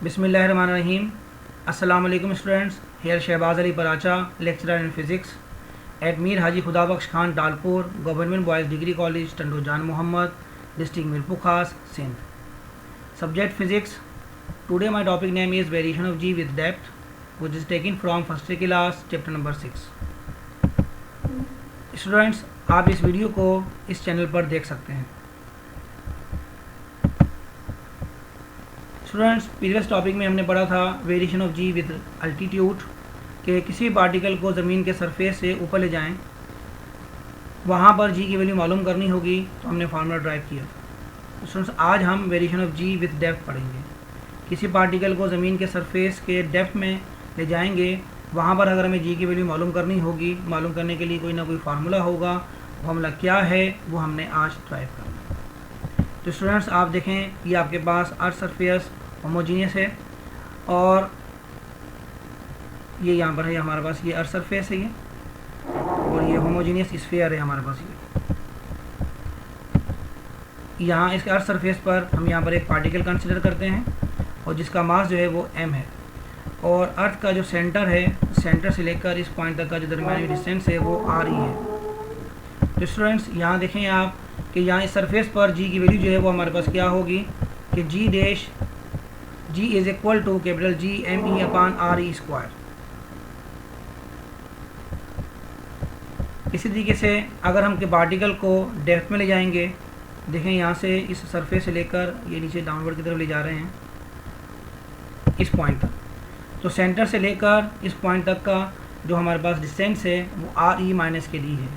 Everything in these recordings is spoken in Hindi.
Bismillahirrahmanirrahim. Assalamu alaikum students. Here Shehbaz Ali Paracha, lecturer in physics at Mir Haji Khudabakhsh Khan Dalpur, Government Boys Degree College, Tando Jan Muhammad, District Mirpur Khas, Sindh. Subject physics. Today my topic name is variation of G with depth, which is taken from first class chapter number 6. Students, आप इस वीडियो को इस चैनल पर देख सकते हैं. स्टूडेंट्स, प्रीवियस टॉपिक में हमने पढ़ा था variation of g with altitude, कि किसी पार्टिकल को ज़मीन के सरफेस से ऊपर ले जाएं, वहाँ पर जी की वैल्यू मालूम करनी होगी, तो हमने फार्मूला ड्राइव किया था. स्टूडेंट्स, आज हम variation of g with depth पढ़ेंगे. किसी पार्टिकल को ज़मीन के सरफेस के डेप्थ में ले जाएंगे, वहाँ पर अगर हमें जी की वैल्यू मालूम करनी होगी, मालूम करने के लिए कोई ना कोई फार्मूला होगा. फार्मूला क्या है वो हमने आज ड्राइव करना है. तो स्टूडेंट्स, आप देखें, ये आपके पास अर्थ सरफेस होमोजीनियस है और ये यहाँ पर है हमारे पास, ये अर्थ सरफेस है ये, और ये होमोजीनियस स्फीयर है हमारे पास. ये यहाँ इसके अर्थ सरफेस पर हम यहाँ पर एक पार्टिकल कंसिडर करते हैं और जिसका मास जो है वो m है, और अर्थ का जो सेंटर है, सेंटर से लेकर इस पॉइंट तक का जो दरमियानी डिस्टेंस है वो r ही है. तो स्टूडेंट्स, यहाँ देखें आप कि यहाँ इस सरफेस पर g की वैल्यू जो है वो हमारे पास क्या होगी कि g is equal to capital G m e upon r e square. इसी तरीके से अगर हम के पार्टिकल को डेप्थ में ले जाएंगे, देखें यहाँ से इस सरफेस से लेकर ये नीचे डाउनवर्ड की तरफ ले जा रहे हैं इस पॉइंट तक, तो सेंटर से लेकर इस पॉइंट तक का जो हमारे पास डिस्टेंस है वो r e माइनस के d है,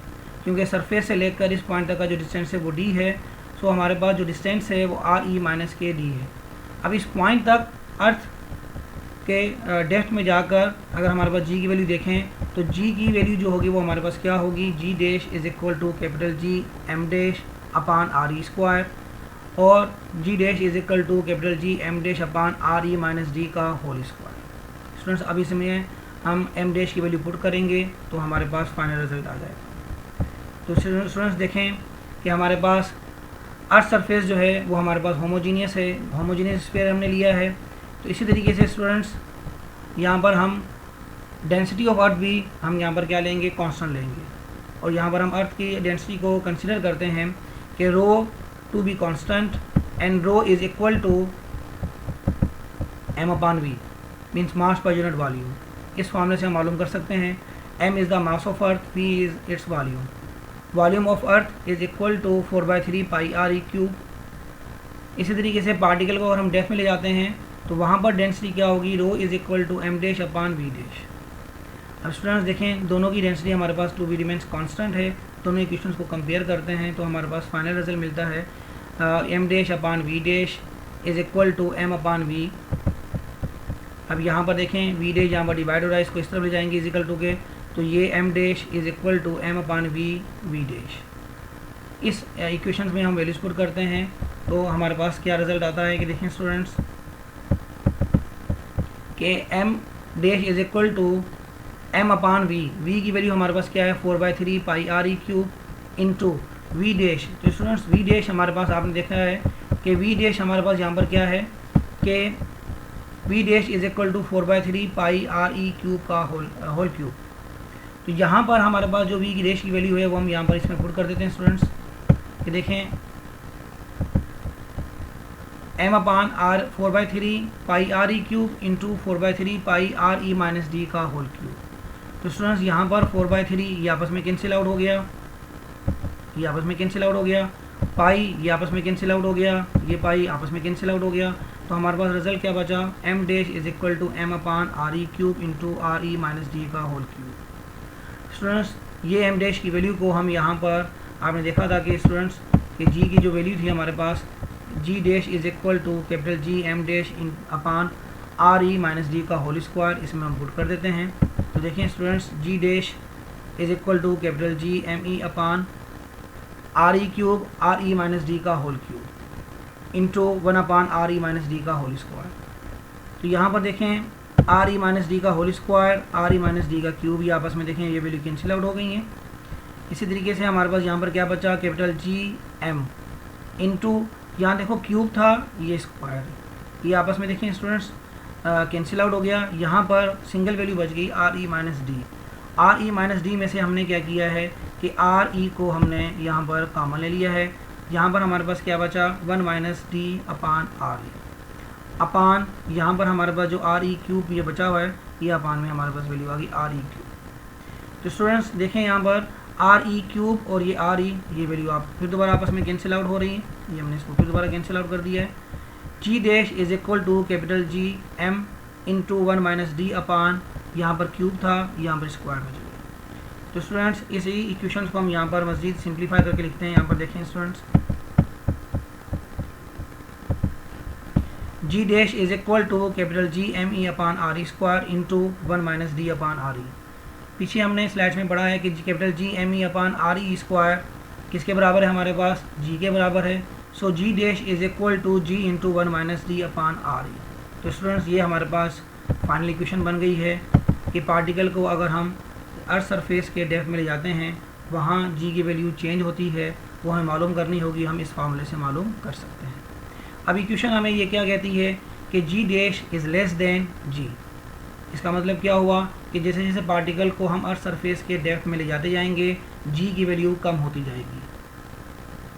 क्योंकि सरफेस से लेकर इस पॉइंट तक का जो डिस्टेंस है वो d है. सो हमारे पास जो डिस्टेंस है वो r e माइनस के d है. अब इस पॉइंट तक अर्थ के डेप्थ में जाकर अगर हमारे पास g की वैल्यू देखें, तो g की वैल्यू जो होगी वो हमारे पास क्या होगी, g dash is equal to capital G m dash upon r e square, और g dash is equal to capital G m dash upon r e minus d का होल स्क्वायर. स्टूडेंट्स, अब इसमें हम m डैश की वैल्यू पुट करेंगे तो हमारे पास फाइनल रिजल्ट आ जाएगा. तो स्टूडेंट्स देखें कि हमारे पास अर्थ सरफेस जो है वो हमारे पास होमोजीनियस है, होमोजीनियस स्फीयर हमने लिया है. तो इसी तरीके से स्टूडेंट्स यहाँ पर हम डेंसिटी ऑफ अर्थ भी हम यहाँ पर क्या लेंगे, कांस्टेंट लेंगे, और यहाँ पर हम अर्थ की डेंसिटी को कंसिडर करते हैं कि rho to be constant and rho is equal to m upon v, means mass per unit volume. इस फॉर्मूले से हम मालूम कर सकते हैं m is the mass of earth, v is its volume. Volume of earth is equal to 4/3 pi r e cube. इसी तरीके से पार्टिकल को अगर हम डेप्थ में ले जाते हैं तो वहाँ पर डेंसिटी क्या होगी, rho is equal to m dash upon v dash. अब स्टूडेंट्स देखें, दोनों की डेंसिटी हमारे पास टू बी रिमेंस कांस्टेंट है. दोनों इक्वेशंस को कंपेयर करते हैं तो हमारे पास फाइनल रिजल्ट मिलता है m dash upon v dash is equal to m upon v. अब यहाँ पर देखें v डैश यहाँ पर डिवाइड हो रहा है, इसको इस तरफ ले जाएंगे इजिकल टू के, तो ये m dash is equal to m upon v dash. इस इक्वेशंस में हम वैल्यूज पुट करते हैं तो हमारे पास क्या रिजल्ट आता है कि देखें स्टूडेंट्स कि m dash is equal to m upon v की वैल्यू हमारे पास क्या है 4/3 pi r e cube into v dash. तो स्टूडेंट्स v डैश हमारे पास आपने देखा है कि v डैश हमारे पास यहाँ पर क्या है कि v dash is equal to 4/3 pi r e cube का होल क्यूब. तो यहाँ पर हमारे पास जो v की डैश की वैल्यू है वो हम यहाँ पर इसमें पुट कर देते हैं स्टूडेंट्स, कि देखें m upon r 4/3 pi r e cube into 4/3 pi r e minus d का होल क्यूब. तो स्टूडेंट्स यहाँ पर 4/3 ये आपस में कैंसिल आउट हो गया, ये आपस में कैंसिल आउट हो गया, पाई ये आपस में कैंसिल आउट हो गया, ये पाई आपस में कैंसिल आउट हो गया. तो हमारे पास रिजल्ट क्या बचा, m dash is equal to m upon r e cube into r e minus d का होल क्यूब. स्टूडेंट्स, ये m डैश की वैल्यू को हम यहाँ पर आपने देखा था कि स्टूडेंट्स कि g की जो वैल्यू थी हमारे पास, g dash is equal to capital G m dash upon r e minus d का होल स्क्वायर, इसमें हम पुट कर देते हैं. तो देखें students, g dash is equal to capital G m e upon r e cube r e minus d का whole cube into 1 upon r e minus d का होल स्क्वायर. तो यहाँ पर देखें r e माइनस d का whole square, r e minus d का क्यूब, ये आपस में देखें ये वैल्यू कैंसिल आउट हो गई हैं. इसी तरीके से हमारे पास यहाँ पर क्या बचा, कैपिटल G m इंटू यहाँ देखो क्यूब था, ये स्क्वायर, ये आपस में देखें स्टूडेंट्स कैंसिल आउट हो गया। यहाँ पर सिंगल वैल्यू बच गई R E minus D. R E minus D में से हमने क्या किया है कि आर ई को हमने यहाँ पर कॉमन ले लिया है। यहाँ पर हमारे पास क्या बचा 1 माइनस डी अपान आर ई अपान यहाँ पर हमारे पास जो आर ई क्यूब ये बचा हुआ है, ये अपान में हमारे पास वैल्यू आ गई आर ई क्यूब। तो स्टूडेंट्स देखें यहाँ पर आर ई क्यूब और ये आर ई, ये वैल्यू आप फिर दोबारा आपस में कैंसिल आउट हो रही है। ये हमने इसको फिर दोबारा कैंसिल आउट कर दिया है। G dash is equal to capital G M into 1 minus D upon, यहाँ पर क्यूब था, यहाँ पर स्क्वायर बच गया। तो स्टूडेंट्स इसी इक्वेशन को हम यहाँ पर मज़ीद सिंप्लीफाई करके लिखते हैं। यहाँ पर देखें students, G dash is equal to capital G M E upon R E square into 1 minus D upon R E. पीछे हमने स्लाइड्स में पढ़ा है कि capital G M E upon R E square किसके बराबर है, हमारे पास जी के बराबर है। So G dash is equal to G into 1 minus D upon R E. तो स्टूडेंट्स ये हमारे पास फाइनल इक्वेशन बन गई है कि पार्टिकल को अगर हम अर्थ सरफेस के डेप्थ में ले जाते हैं, वहाँ जी की वैल्यू चेंज होती है, वो हमें मालूम करनी होगी। हम इस फार्मूले से मालूम कर सकते हैं। अब इक्वेशन हमें ये क्या कहती है कि जी डैश इज़ लेस देन जी। इसका मतलब क्या हुआ कि जैसे जैसे पार्टिकल को हम अर्थ सरफेस के डेप्थ में ले जाते जाएंगे, जी की वैल्यू कम होती जाएगी।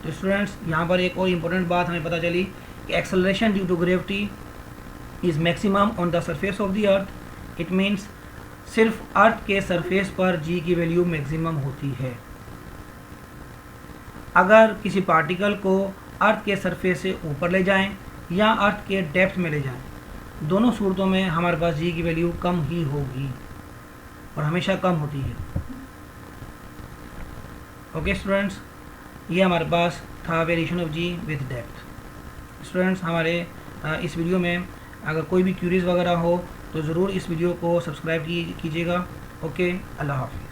तो स्टूडेंट्स यहाँ पर एक और इम्पोर्टेंट बात हमें पता चली कि acceleration due to gravity is maximum on the surface of the earth. It means सिर्फ अर्थ के सरफेस पर जी की वैल्यू मैक्सिमम होती है। अगर किसी पार्टिकल को अर्थ के सरफेस से ऊपर ले जाएं या अर्थ के डेप्थ में ले जाएं, दोनों सूरतों में हमारे पास जी की वैल्यू कम ही होगी और हमेशा कम होती है। ओके स्टूडेंट्स, ये हमारे पास था variation of g with depth. Students हमारे इस वीडियो में अगर कोई भी क्यूरीज वगैरह हो तो ज़रूर इस वीडियो को सब्सक्राइब कीजिएगा। ओके, अल्लाह हाफ़िज़।